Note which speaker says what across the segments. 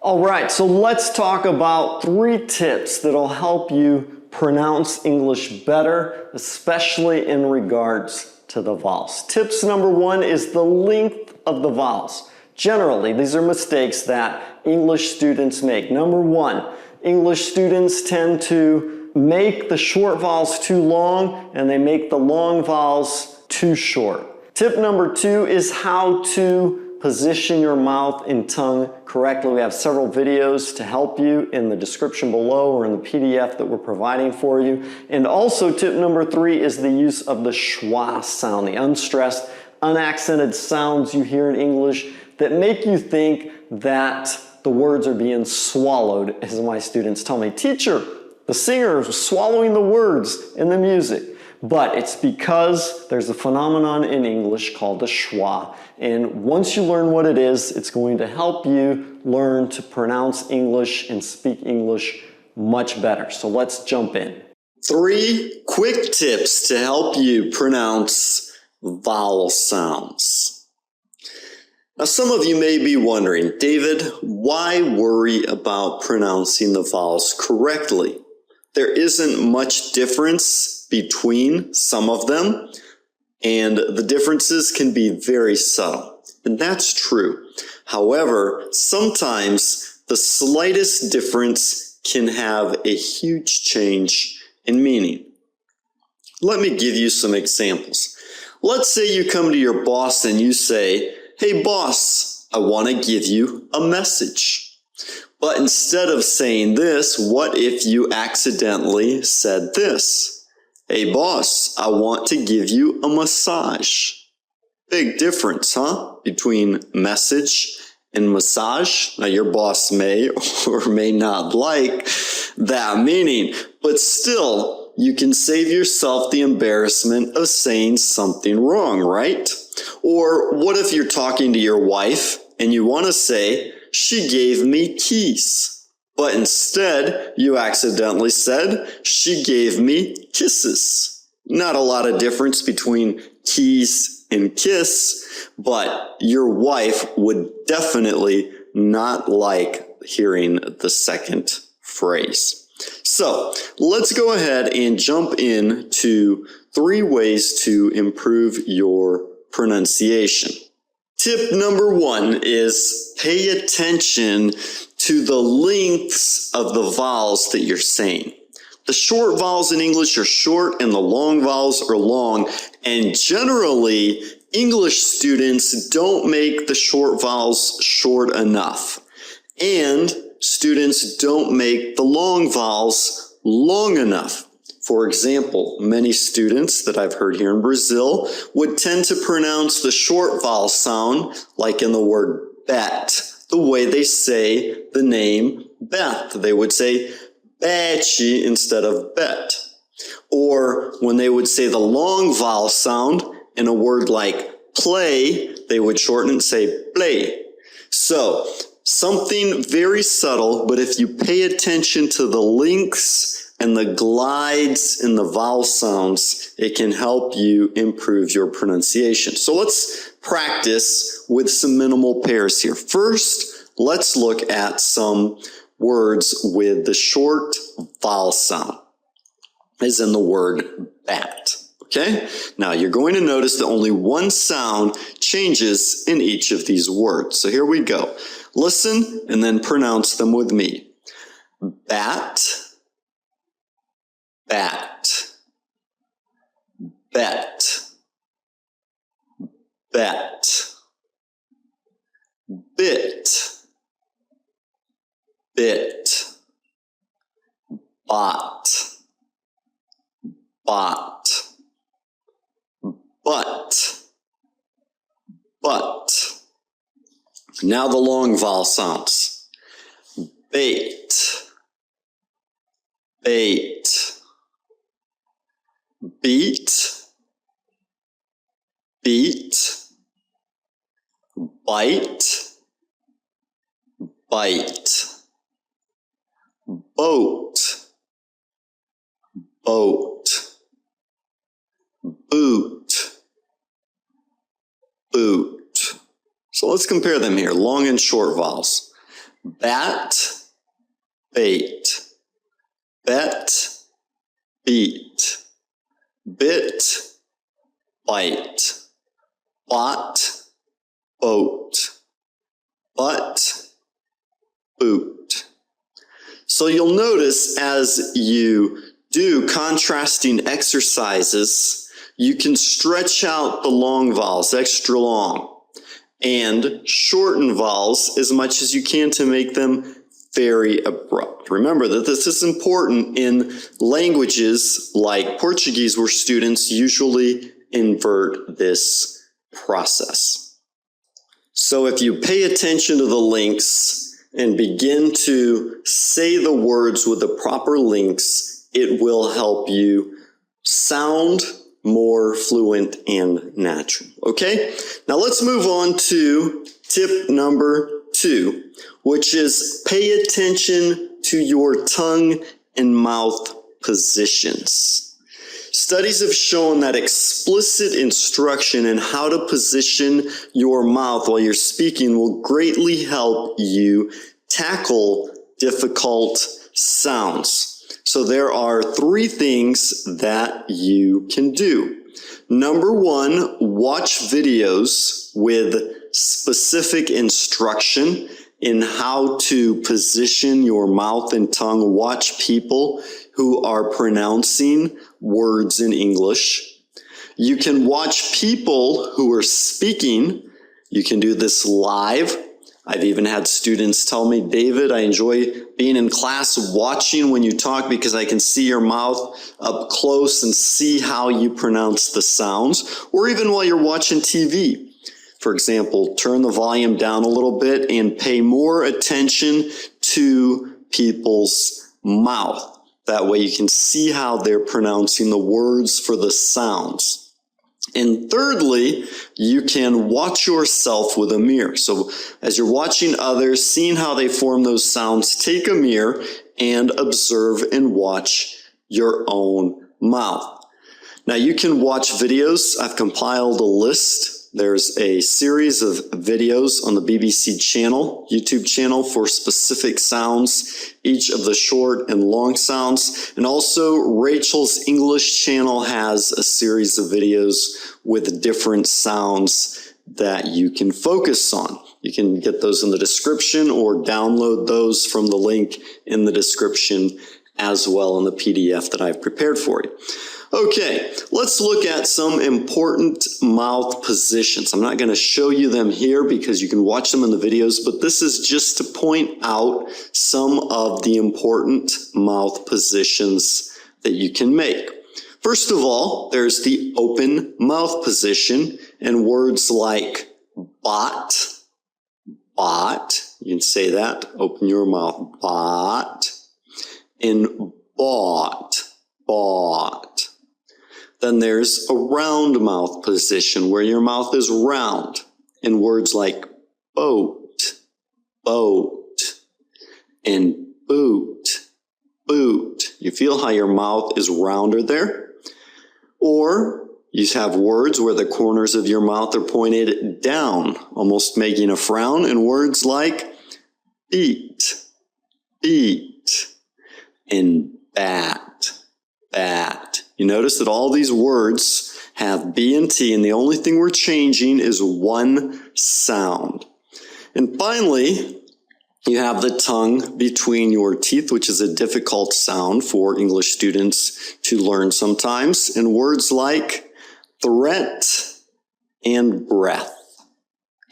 Speaker 1: All right, so let's talk about 3 tips that'll help you pronounce English better, especially in regards to the vowels. Tips number 1 is the length of the vowels. Generally, these are mistakes that English students make. Number 1, English students tend to make the short vowels too long and they make the long vowels too short. Tip number 2 is how to position your mouth and tongue correctly. We have several videos to help you in the description below or in the PDF that we're providing for you. And also tip number 3 is the use of the schwa sound, the unstressed, unaccented sounds you hear in English that make you think that the words are being swallowed, as my students tell me. Teacher, the singer is swallowing the words in the music. But it's because there's a phenomenon in English called the schwa. And once you learn what it is, it's going to help you learn to pronounce English and speak English much better. So let's jump in. 3 quick tips to help you pronounce vowel sounds. Now, some of you may be wondering, David, why worry about pronouncing the vowels correctly? There isn't much difference between some of them, and the differences can be very subtle. And that's true. However, sometimes the slightest difference can have a huge change in meaning. Let me give you some examples. Let's say you come to your boss and you say, "Hey boss, I want to give you a message." But instead of saying this, what if you accidentally said this? "Hey boss, I want to give you a massage." Big difference, huh? Between message and massage. Now your boss may or may not like that meaning, but still, you can save yourself the embarrassment of saying something wrong, right? Or what if you're talking to your wife and you want to say, "She gave me keys." But instead, you accidentally said, "She gave me kisses." Not a lot of difference between keys and kiss, but your wife would definitely not like hearing the second phrase. So let's go ahead and jump into 3 ways to improve your pronunciation. Tip number 1 is pay attention to the lengths of the vowels that you're saying. The short vowels in English are short and the long vowels are long. And generally, English students don't make the short vowels short enough. And students don't make the long vowels long enough. For example, many students that I've heard here in Brazil would tend to pronounce the short vowel sound, like in the word bet, the way they say the name Beth. They would say Betty instead of bet. Or when they would say the long vowel sound in a word like play, they would shorten it and say play. So, something very subtle, but if you pay attention to the lengths and the glides in the vowel sounds, it can help you improve your pronunciation. So let's practice with some minimal pairs here. First, let's look at some words with the short vowel sound, as in the word bat. Okay? Now you're going to notice that only one sound changes in each of these words. So here we go. Listen and then pronounce them with me. Bat, bat, bet, bet, bit, bit, bot, bot, but, but. Now the long vowel sounds. Bait, bait, beat, beat, bite, bite, boat, boat, boot, boot. So let's compare them here, long and short vowels. bat, bait, bet, beat, bit, bite, bot, boat, butt, boot. So you'll notice as you do contrasting exercises, you can stretch out the long vowels extra long and shorten vowels as much as you can to make them very abrupt. Remember that this is important in languages like Portuguese, where students usually invert this process. So if you pay attention to the links and begin to say the words with the proper links, it will help you sound more fluent and natural. Okay? Now let's move on to tip number 2, which is pay attention to your tongue and mouth positions. Studies have shown that explicit instruction in how to position your mouth while you're speaking will greatly help you tackle difficult sounds. So there are 3 things that you can do. Number 1, watch videos with specific instruction in how to position your mouth and tongue. Watch people who are pronouncing words in English. You can watch people who are speaking. You can do this live. I've even had students tell me, David, I enjoy being in class watching when you talk because I can see your mouth up close and see how you pronounce the sounds. Or even while you're watching TV. For example, turn the volume down a little bit and pay more attention to people's mouth. That way you can see how they're pronouncing the words for the sounds. And thirdly, you can watch yourself with a mirror. So as you're watching others, seeing how they form those sounds, take a mirror and observe and watch your own mouth. Now you can watch videos. I've compiled a list. There's a series of videos on the BBC channel, YouTube channel, for specific sounds, each of the short and long sounds. And also Rachel's English channel has a series of videos with different sounds that you can focus on. You can get those in the description or download those from the link in the description as well in the PDF that I've prepared for you. Okay, let's look at some important mouth positions. I'm not going to show you them here because you can watch them in the videos, but this is just to point out some of the important mouth positions that you can make. First of all, there's the open mouth position, and words like bot, bot, you can say that, open your mouth, bot, and bought, bought. Then there's a round mouth position where your mouth is round, in words like boat, boat, and boot, boot. You feel how your mouth is rounder there? Or you have words where the corners of your mouth are pointed down, almost making a frown, in words like beat, beat, and bat, bat. You notice that all these words have B and T, and the only thing we're changing is one sound. And finally, you have the tongue between your teeth, which is a difficult sound for English students to learn sometimes, in words like threat and breath.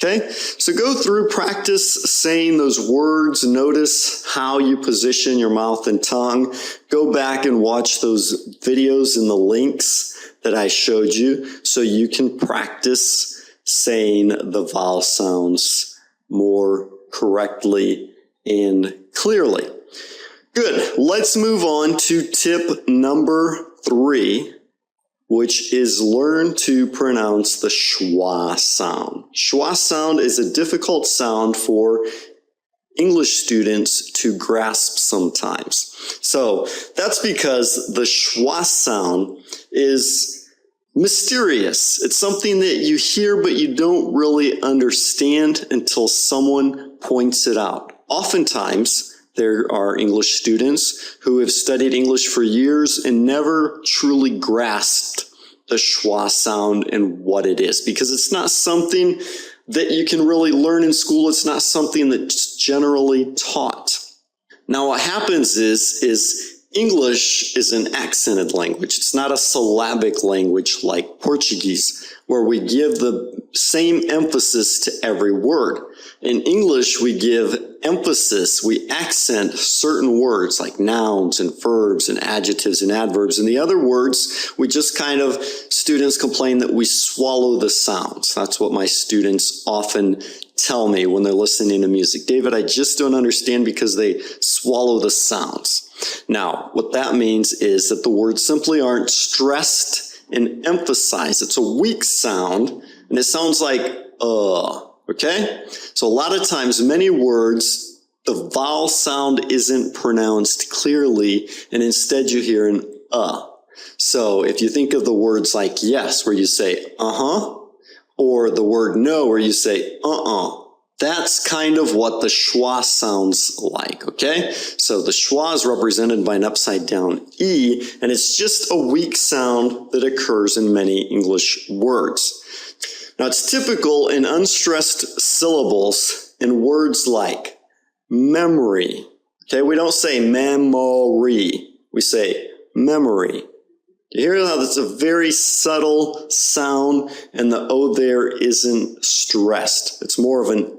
Speaker 1: Okay, so go through, practice saying those words, notice how you position your mouth and tongue. Go back and watch those videos in the links that I showed you so you can practice saying the vowel sounds more correctly and clearly. Good, let's move on to tip number 3. Which is learn to pronounce the schwa sound. Schwa sound is a difficult sound for English students to grasp sometimes. So that's because the schwa sound is mysterious. It's something that you hear but you don't really understand until someone points it out. oftentimes there are English students who have studied English for years and never truly grasped the schwa sound and what it is, because it's not something that you can really learn in school. It's not something that's generally taught. Now what happens is English is an accented language. It's not a syllabic language like Portuguese, where we give the same emphasis to every word. In English, we give emphasis, we accent certain words like nouns and verbs and adjectives and adverbs. And the other words, we just kind of, students complain that we swallow the sounds. That's what my students often tell me when they're listening to music. David, I just don't understand because they swallow the sounds. Now, what that means is that the words simply aren't stressed and emphasized. It's a weak sound, and it sounds like okay? So a lot of times, many words, the vowel sound isn't pronounced clearly, and instead you hear an So if you think of the words like yes, where you say or the word no, where you say that's kind of what the schwa sounds like, okay? So the schwa is represented by an upside down E, and it's just a weak sound that occurs in many English words. Now it's typical in unstressed syllables in words like memory, okay? We don't say memory, we say memory. You hear how that's a very subtle sound, and the O there isn't stressed. It's more of an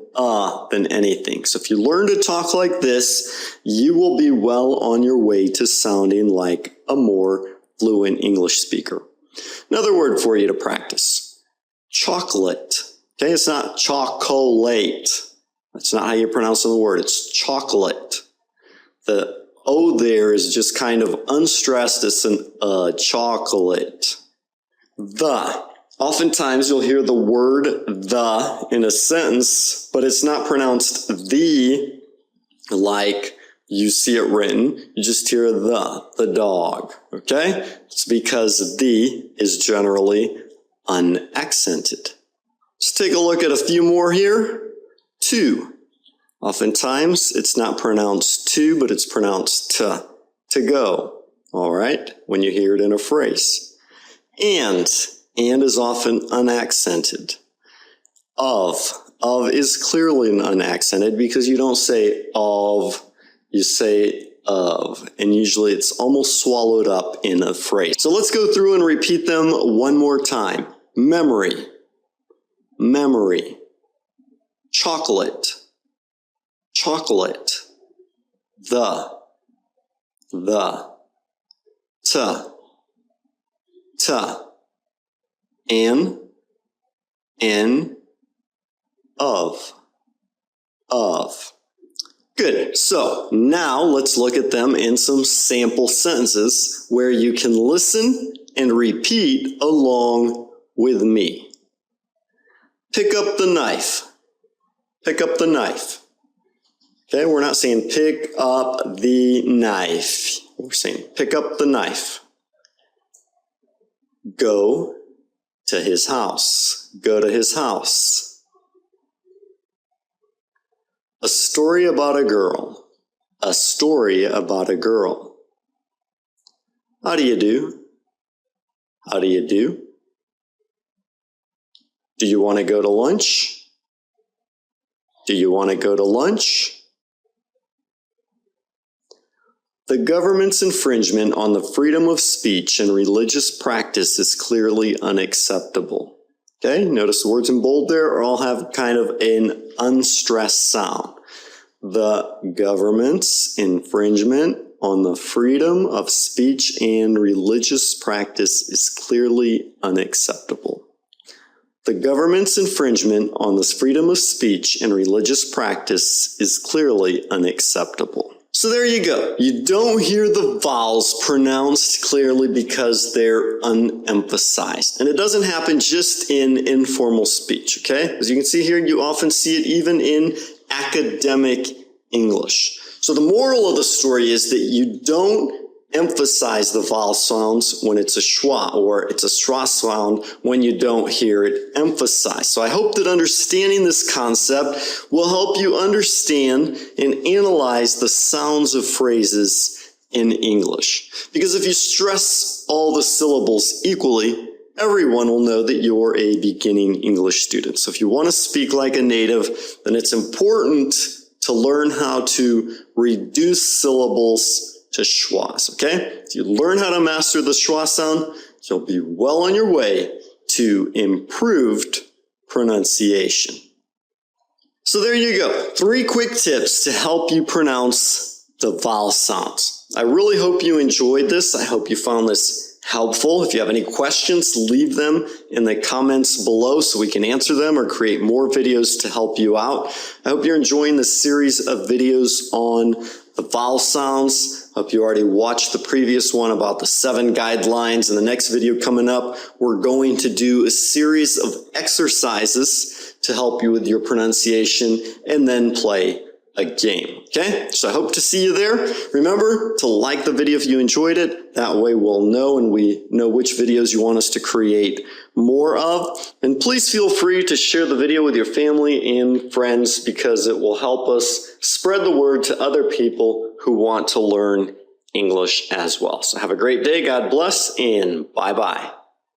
Speaker 1: than anything. So if you learn to talk like this, you will be well on your way to sounding like a more fluent English speaker. Another word for you to practice. Chocolate. Okay, it's not chocolate. That's not how you pronounce the word. It's chocolate. The O there is just kind of unstressed. It's an chocolate. The. Oftentimes you'll hear the word the in a sentence, but it's not pronounced the like you see it written. You just hear the dog, okay? It's because the is generally unaccented. Let's take a look at a few more here. To. Oftentimes it's not pronounced to, but it's pronounced to go, all right? When you hear it in a phrase. And is often unaccented. Of is clearly unaccented because you don't say of, you say of, and usually it's almost swallowed up in a phrase. So let's go through and repeat them one more time. Memory, memory, chocolate, chocolate, the, to, an, of. Good. So now let's look at them in some sample sentences where you can listen and repeat along with me. Pick up the knife. Pick up the knife. Okay, we're not saying pick up the knife. We're saying pick up the knife. Go to his house. Go to his house. A story about a girl. A story about a girl. How do you do? How do you do? Do you want to go to lunch? Do you want to go to lunch? The government's infringement on the freedom of speech and religious practice is clearly unacceptable. Okay, notice the words in bold there all have kind of an unstressed sound. The government's infringement on the freedom of speech and religious practice is clearly unacceptable. The government's infringement on the freedom of speech and religious practice is clearly unacceptable. So there you go. You don't hear the vowels pronounced clearly because they're unemphasized. And it doesn't happen just in informal speech, okay? As you can see here, you often see it even in academic English. So the moral of the story is that you don't emphasize the vowel sounds when it's a schwa, or it's a schwa sound when you don't hear it emphasized. So I hope that understanding this concept will help you understand and analyze the sounds of phrases in English. Because if you stress all the syllables equally, everyone will know that you're a beginning English student. So if you want to speak like a native, then it's important to learn how to reduce syllables to schwas, okay? If you learn how to master the schwa sound, you'll be well on your way to improved pronunciation. So there you go. 3 quick tips to help you pronounce the vowel sounds. I really hope you enjoyed this. I hope you found this helpful. If you have any questions, leave them in the comments below so we can answer them or create more videos to help you out. I hope you're enjoying this series of videos on the vowel sounds. I hope you already watched the previous one about the 7 guidelines. In the next video coming up, we're going to do a series of exercises to help you with your pronunciation and then play a game. Okay, so I hope to see you there. Remember to like the video if you enjoyed it. That way we'll know, and we know which videos you want us to create more of. And please feel free to share the video with your family and friends, because it will help us spread the word to other people who want to learn English as well. So have a great day. God bless, and bye-bye.